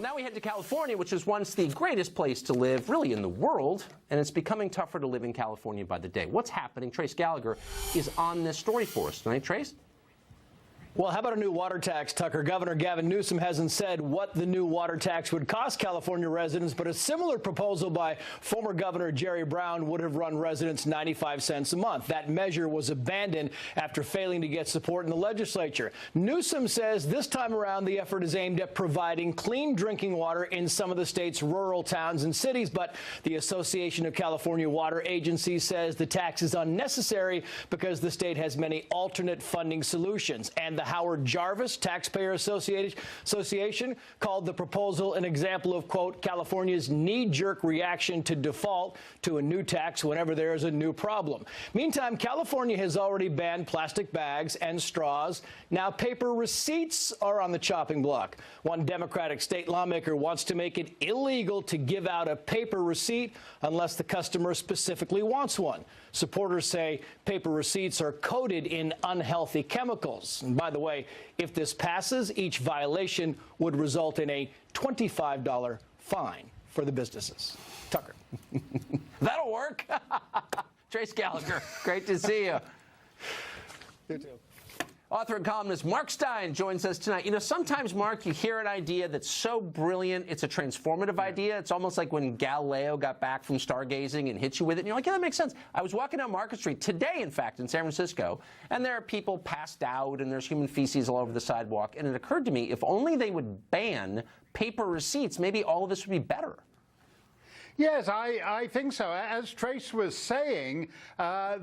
Now we head to California, which was once the greatest place to live, really in the world, and it's becoming tougher to live in California by the day. What's happening? Trace Gallagher is on this story for us tonight. Trace? Well, how about a new water tax, Tucker? Governor Gavin Newsom hasn't said what the new water tax would cost California residents, but a similar proposal by former Governor Jerry Brown would have run residents 95 cents a month. That measure was abandoned after failing to get support in the legislature. Newsom says this time around the effort is aimed at providing clean drinking water in some of the state's rural towns and cities, but the Association of California Water Agencies says the tax is unnecessary because the state has many alternate funding solutions. And the Howard Jarvis Taxpayer Association called the proposal an example of, quote, California's knee-jerk reaction to default to a new tax whenever there is a new problem. Meantime, California has already banned plastic bags and straws. Now paper receipts are on the chopping block. One Democratic state lawmaker wants to make it illegal to give out a paper receipt unless the customer specifically wants one. Supporters say paper receipts are coated in unhealthy chemicals. And by the way, if this passes, each violation would result in a $25 fine for the businesses. Tucker. That'll work. Trace Gallagher, great to see you. You too. Author and columnist Mark Stein joins us tonight. You know, sometimes, Mark, you hear an idea that's so brilliant, it's a transformative idea. It's almost like when Galileo got back from stargazing and hit you with it, and you're like, yeah, that makes sense. I was walking down Market Street today, in fact, in San Francisco, and there are people passed out, and there's human feces all over the sidewalk, and it occurred to me, if only they would ban paper receipts, maybe all of this would be better. Yes, I think so. As Trace was saying,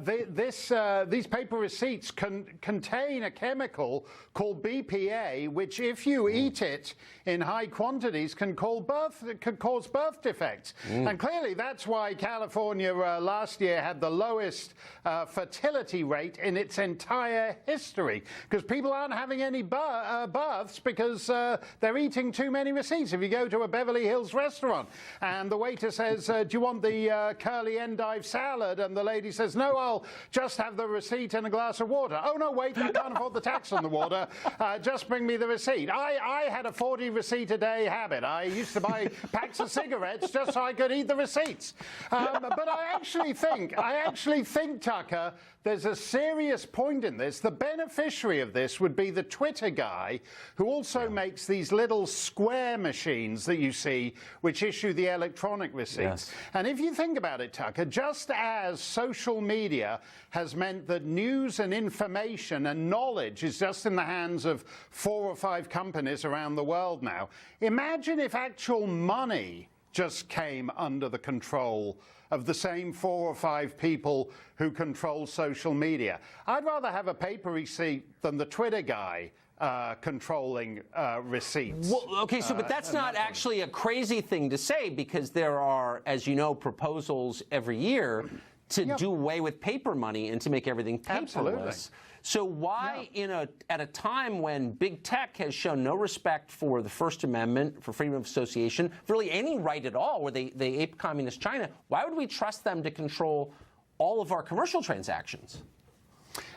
these paper receipts contain a chemical called BPA, which, if you eat it in high quantities, can cause birth defects. And clearly, that's why California last year had the lowest fertility rate in its entire history, because people aren't having any births because they're eating too many receipts. If you go to a Beverly Hills restaurant and the waiter says, do you want the curly endive salad? And the lady says, no, I'll just have the receipt and a glass of water. Oh, no, wait, I can't afford the tax on the water. Just bring me the receipt. I had a 40 receipt a day habit. I used to buy packs of cigarettes just so I could eat the receipts. But I actually think, Tucker, there's a serious point in this. The beneficiary of this would be the Twitter guy who also makes these little square machines that you see, which issue the electronic receipts. Yes. And if you think about it, Tucker, just as social media has meant that news and information and knowledge is just in the hands of 4 or 5 companies around the world now, imagine if actual money just came under the control of the same 4 or 5 people who control social media. I'd rather have a paper receipt than the Twitter guy controlling receipts. Well, okay, so but that's not actually a crazy thing to say, because there are, as you know, proposals every year to do away with paper money and to make everything paperless. Absolutely. So why, at a time when big tech has shown no respect for the First Amendment, for freedom of association, for really any right at all, where they ape communist China, why would we trust them to control all of our commercial transactions?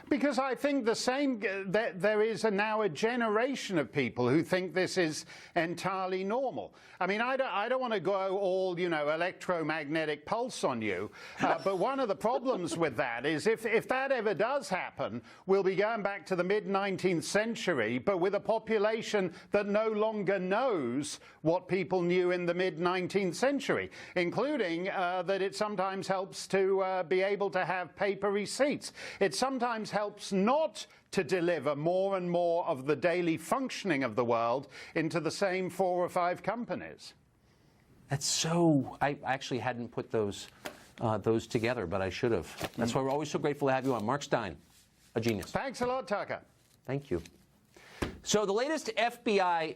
Because I think there is now a generation of people who think this is entirely normal. I mean, I don't want to go all, electromagnetic pulse on you, but one of the problems with that is if that ever does happen, we'll be going back to the mid-19th century, but with a population that no longer knows what people knew in the mid-19th century, including that it sometimes helps to be able to have paper receipts. It sometimes helps not to deliver more and more of the daily functioning of the world into the same 4 or 5 companies. That's so... I actually hadn't put those together, but I should have. That's why we're always so grateful to have you on. Mark Stein, a genius. Thanks a lot, Tucker. Thank you. So the latest FBI